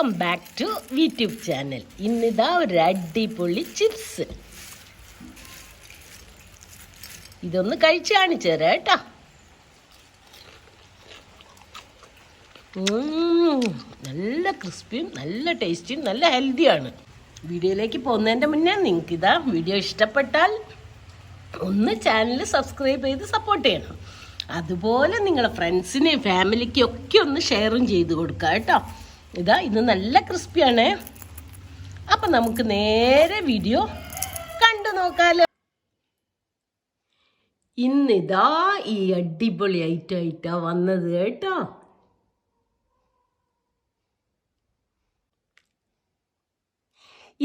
Welcome back to YouTube channel. ഇന്നിതാ ഒരു അടിപൊളി ചിപ്സ്. ഇതൊന്ന് കഴിച്ച് കാണിച്ചു തരാം കേട്ടോ. നല്ല ക്രിസ്പിയും നല്ല ടേസ്റ്റിയും നല്ല ഹെൽത്തിയാണ്. വീഡിയോയിലേക്ക് പോകുന്നതിൻ്റെ മുന്നേ നിങ്ങൾക്കിതാ വീഡിയോ ഇഷ്ടപ്പെട്ടാൽ ഒന്ന് ചാനൽ സബ്സ്ക്രൈബ് ചെയ്ത് സപ്പോർട്ട് ചെയ്യണം. അതുപോലെ നിങ്ങളുടെ ഫ്രണ്ട്സിനെയും ഫാമിലിക്കും ഒക്കെ ഒന്ന് ഷെയറും ചെയ്ത് കൊടുക്കുക കേട്ടോ. ഇത് നല്ല ക്രിസ്പിയാണ്. അപ്പം നമുക്ക് നേരെ വീഡിയോ കണ്ടു നോക്കാലോ. ഇന്നിതാ ഈ അടിപൊളി ഐറ്റാ വന്നത് കേട്ടോ.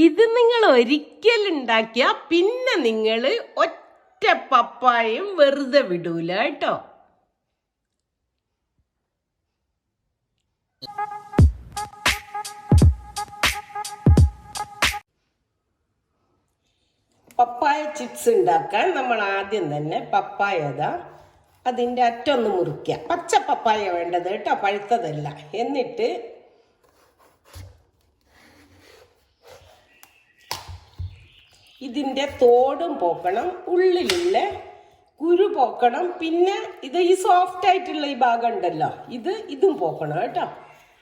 ഇത് നിങ്ങൾ ഒരിക്കലുണ്ടാക്കിയാൽ പിന്നെ നിങ്ങൾ ഒറ്റ പപ്പായയും വെറുതെ വിടൂല കേട്ടോ. പപ്പായ ചിപ്സ് ഉണ്ടാക്കാൻ നമ്മൾ ആദ്യം തന്നെ പപ്പായ അതിൻ്റെ അറ്റൊന്ന് മുറിക്കുക. പച്ച പപ്പായ വേണ്ടത് കേട്ടോ, പഴുത്തതല്ല. എന്നിട്ട് ഇതിൻ്റെ തോടും പോക്കണം, ഉള്ളിലുള്ള കുരു പോക്കണം. പിന്നെ ഈ സോഫ്റ്റ് ആയിട്ടുള്ള ഈ ഭാഗം ഉണ്ടല്ലോ, ഇതും പോക്കണം കേട്ടോ.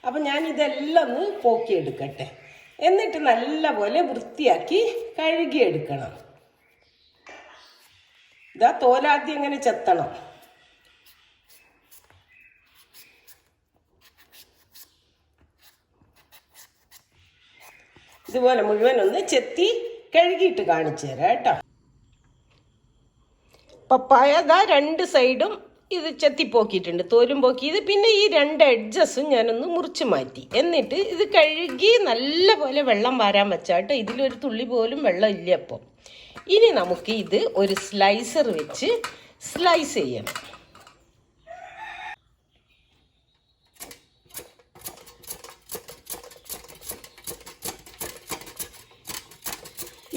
അപ്പം ഞാൻ ഇതെല്ലാം ഒന്ന് പോക്കിയെടുക്കട്ടെ. എന്നിട്ട് നല്ലപോലെ വൃത്തിയാക്കി കഴുകിയെടുക്കണം. തോലാദ്യം ഇങ്ങനെ ചെത്തണം. ഇതുപോലെ മുഴുവനൊന്ന് ചെത്തി കഴുകിയിട്ട് കാണിച്ചു തരാം കേട്ടോ. പപ്പായ രണ്ട് സൈഡും ഇത് ചെത്തിപ്പോക്കിയിട്ടുണ്ട്, തോലും പോക്കിയത്. പിന്നെ ഈ രണ്ട് എഡ്ജസും ഞാനൊന്ന് മുറിച്ച് മാറ്റി. എന്നിട്ട് ഇത് കഴുകി നല്ലപോലെ വെള്ളം വാരാൻ വെച്ചാട്ടോ. ഇതിലൊരു തുള്ളി പോലും വെള്ളം ഇല്ല. അപ്പം ഇനി നമുക്ക് ഇത് ഒരു സ്ലൈസർ വെച്ച് സ്ലൈസ് ചെയ്യണം.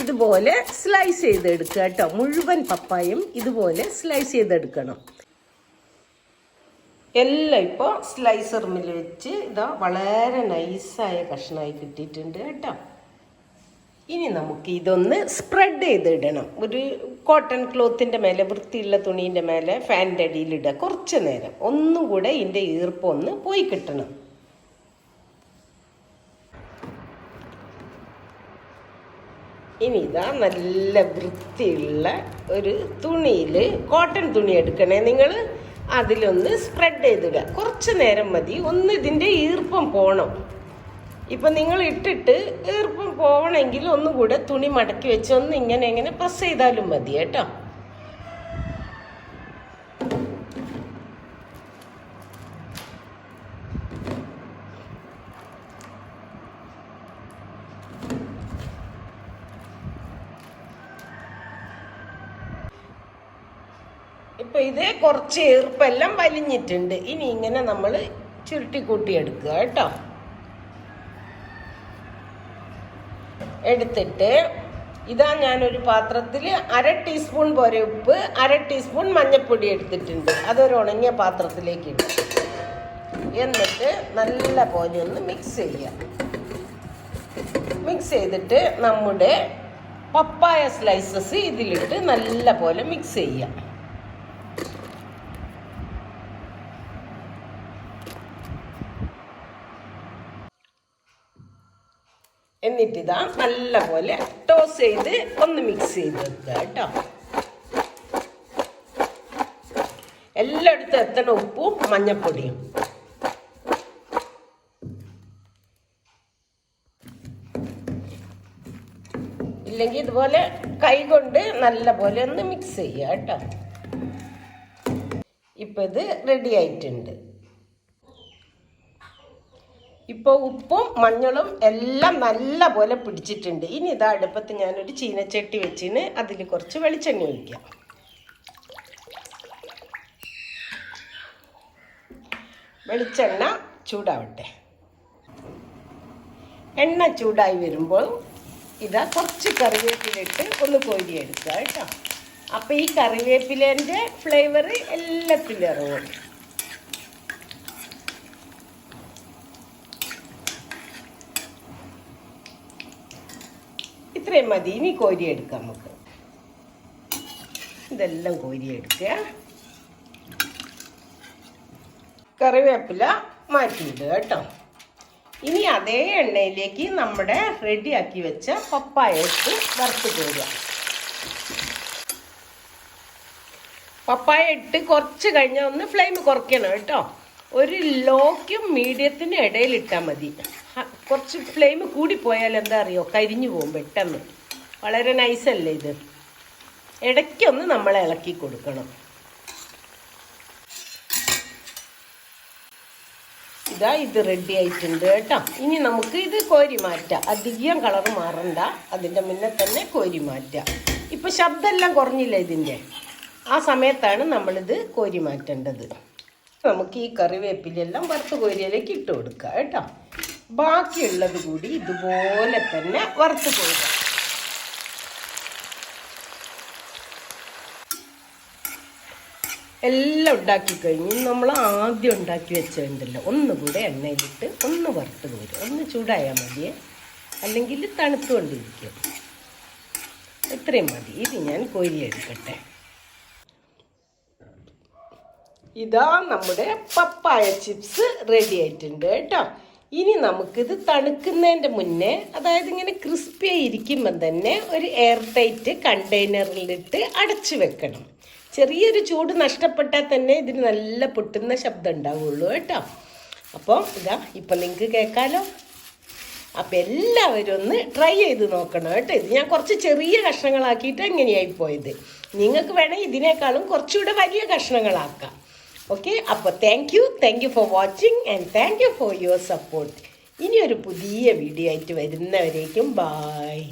ഇതുപോലെ സ്ലൈസ് ചെയ്തെടുക്കുക കേട്ടോ. മുഴുവൻ പപ്പായും ഇതുപോലെ സ്ലൈസ് ചെയ്തെടുക്കണം. എല്ലാം ഇപ്പോൾ സ്ലൈസറിൽ വെച്ച് വളരെ നൈസായ കഷ്ണമായി കിട്ടിയിട്ടുണ്ട് കേട്ടോ. ഇനി നമുക്ക് ഇതൊന്ന് സ്പ്രെഡ് ചെയ്തിടണം. ഒരു കോട്ടൺ ക്ലോത്തിൻ്റെ മേലെ, വൃത്തിയുള്ള തുണീൻ്റെ മേലെ ഫാനിൻ്റെ അടിയിലിടുക. കുറച്ച് നേരം ഒന്നും കൂടെ ഇതിൻ്റെ ഈർപ്പം ഒന്ന് പോയി കിട്ടണം. ഇനി നല്ല വൃത്തിയുള്ള ഒരു തുണിയിൽ, കോട്ടൺ തുണി എടുക്കണേ നിങ്ങൾ, അതിലൊന്ന് സ്പ്രെഡ് ചെയ്തിടുക. കുറച്ച് നേരം മതി, ഒന്ന് ഇതിൻ്റെ ഈർപ്പം പോകണം. ഇപ്പം നിങ്ങൾ ഇട്ടിട്ട് ഈർപ്പം പോകണമെങ്കിൽ ഒന്നുകൂടെ തുണി മടക്കി വെച്ച് ഒന്ന് ഇങ്ങനെ പ്രസ് ചെയ്താലും മതി കേട്ടോ. ഇപ്പം കുറച്ച് ഈർപ്പെല്ലാം വലിഞ്ഞിട്ടുണ്ട്. ഇനി ഇങ്ങനെ നമ്മൾ ചുരുട്ടി കൂട്ടിയെടുക്കുക കേട്ടോ. എടുത്തിട്ട് ഞാനൊരു പാത്രത്തിൽ 1/2 ടീസ്പൂൺ പോലെ ഉപ്പ്, 1/2 ടീസ്പൂൺ മഞ്ഞൾപ്പൊടി എടുത്തിട്ടുണ്ട്. അതൊരു ഉണങ്ങിയ പാത്രത്തിലേക്ക് ഇടും. എന്നിട്ട് നല്ല പോലെ ഒന്ന് മിക്സ് ചെയ്യാം. മിക്സ് ചെയ്തിട്ട് നമ്മുടെ പപ്പായ സ്ലൈസസ് ഇതിലിട്ട് നല്ല പോലെ മിക്സ് ചെയ്യാം. എന്നിട്ട് നല്ല പോലെ ടോസ് ചെയ്ത് ഒന്ന് മിക്സ് ചെയ്ത് വെക്കുക കേട്ടോ. എല്ലായിടത്തും എത്തണ ഉപ്പും മഞ്ഞൾപ്പൊടിയും. ഇല്ലെങ്കിൽ ഇതുപോലെ കൈ കൊണ്ട് നല്ല പോലെ ഒന്ന് മിക്സ് ചെയ്യുക കേട്ടോ. ഇപ്പം ഇത് റെഡി ആയിട്ടുണ്ട്. ഇപ്പോൾ ഉപ്പും മഞ്ഞളും എല്ലാം നല്ല പോലെ പിടിച്ചിട്ടുണ്ട്. ഇനി അടുപ്പത്ത് ഞാനൊരു ചീനച്ചട്ടി വെച്ചിന് അതിൽ കുറച്ച് വെളിച്ചെണ്ണ ഒഴിക്കാം. വെളിച്ചെണ്ണ ചൂടാവട്ടെ. എണ്ണ ചൂടായി വരുമ്പോൾ കുറച്ച് കറിവേപ്പിലിട്ട് ഒന്ന് കോരിയെടുക്കുക കേട്ടോ. അപ്പോൾ ഈ കറിവേപ്പിലേൻ്റെ ഫ്ലേവർ എല്ലാത്തിലും ഇറങ്ങും. ഇത്രയും മതി. ഇനി കോരിയെടുക്കാം നമുക്ക്. ഇതെല്ലാം കോരിയെടുക്കുക. കറിവേപ്പില മാറ്റിയിടുക കേട്ടോ. ഇനി അതേ എണ്ണയിലേക്ക് നമ്മുടെ റെഡിയാക്കി വെച്ച പപ്പായ ഇട്ട് വറുത്ത് കോരുക. പപ്പായ ഇട്ട് കുറച്ച് കഴിഞ്ഞാൽ ഒന്ന് ഫ്ലെയിം കുറയ്ക്കണം കേട്ടോ. ഒരു ലോക്കും മീഡിയത്തിനും ഇടയിലിട്ടാൽ മതി. കുറച്ച് ഫ്ലെയിം കൂടിപ്പോയാൽ എന്താ അറിയോ, കരിഞ്ഞു പോകും പെട്ടെന്ന്. വളരെ നൈസല്ലേ ഇത്. ഇടയ്ക്കൊന്ന് നമ്മൾ ഇളക്കി കൊടുക്കണം. ഇതാ ഇത് റെഡി ആയിട്ടുണ്ട് കേട്ടോ. ഇനി നമുക്ക് ഇത് കോരി മാറ്റാം. അധികം കളർ മാറണ്ട, അതിൻ്റെ മുന്നേ തന്നെ കോരി മാറ്റാം. ഇപ്പം ശബ്ദമെല്ലാം കുറഞ്ഞില്ല ഇതിൻ്റെ. ആ സമയത്താണ് നമ്മളിത് കോരി മാറ്റേണ്ടത്. നമുക്ക് ഈ കറിവേപ്പിലെല്ലാം വറുത്ത് കോരിയിലേക്ക് ഇട്ട് കൊടുക്കുക കേട്ടോ. ബാക്കിയുള്ളത് കൂടി ഇതുപോലെ തന്നെ വറുത്ത് കോരുക. എല്ലാം ഉണ്ടാക്കി കഴിഞ്ഞ് നമ്മൾ ആദ്യം ഉണ്ടാക്കി വെച്ചിട്ടുണ്ടല്ലോ, ഒന്നുകൂടെ എണ്ണയിലിട്ട് ഒന്ന് വറുത്ത് കോരും. ഒന്ന് ചൂടായാൽ മതിയേ, അല്ലെങ്കിൽ തണുത്തുകൊണ്ടിരിക്കും. ഇത്രയും മതി. ഇത് ഞാൻ കോരിയെടുക്കട്ടെ. ഇതാ നമ്മുടെ പപ്പായ ചിപ്സ് റെഡി ആയിട്ടുണ്ട് കേട്ടോ. ഇനി നമുക്കിത് തണുക്കുന്നതിൻ്റെ മുന്നേ, അതായത് ഇങ്ങനെ ക്രിസ്പി ആയിരിക്കുമ്പം തന്നെ ഒരു എയർ ടൈറ്റ് കണ്ടെയ്നറിലിട്ട് അടച്ചു വെക്കണം. ചെറിയൊരു ചൂട് നഷ്ടപ്പെട്ടാൽ തന്നെ ഇതിന് നല്ല പൊട്ടുന്ന ശബ്ദം ഉണ്ടാവുള്ളൂ കേട്ടോ. അപ്പോൾ ഇതാ ഇപ്പം നിങ്ങൾക്ക് കേൾക്കാമല്ലോ. അപ്പം എല്ലാവരും ഒന്ന് ട്രൈ ചെയ്ത് നോക്കണം കേട്ടോ. ഇത് ഞാൻ കുറച്ച് ചെറിയ കഷ്ണങ്ങളാക്കിയിട്ട് എങ്ങനെയായി പോയത്. നിങ്ങൾക്ക് വേണമെങ്കിൽ ഇതിനേക്കാളും കുറച്ചുകൂടെ വലിയ കഷ്ണങ്ങളാക്കാം. ഓക്കെ, അപ്പോൾ thank you for watching and thank you for your support. ഇനിയൊരു പുതിയ വീഡിയോ ആയിട്ട് വരുന്നവരേക്കും ബായ്.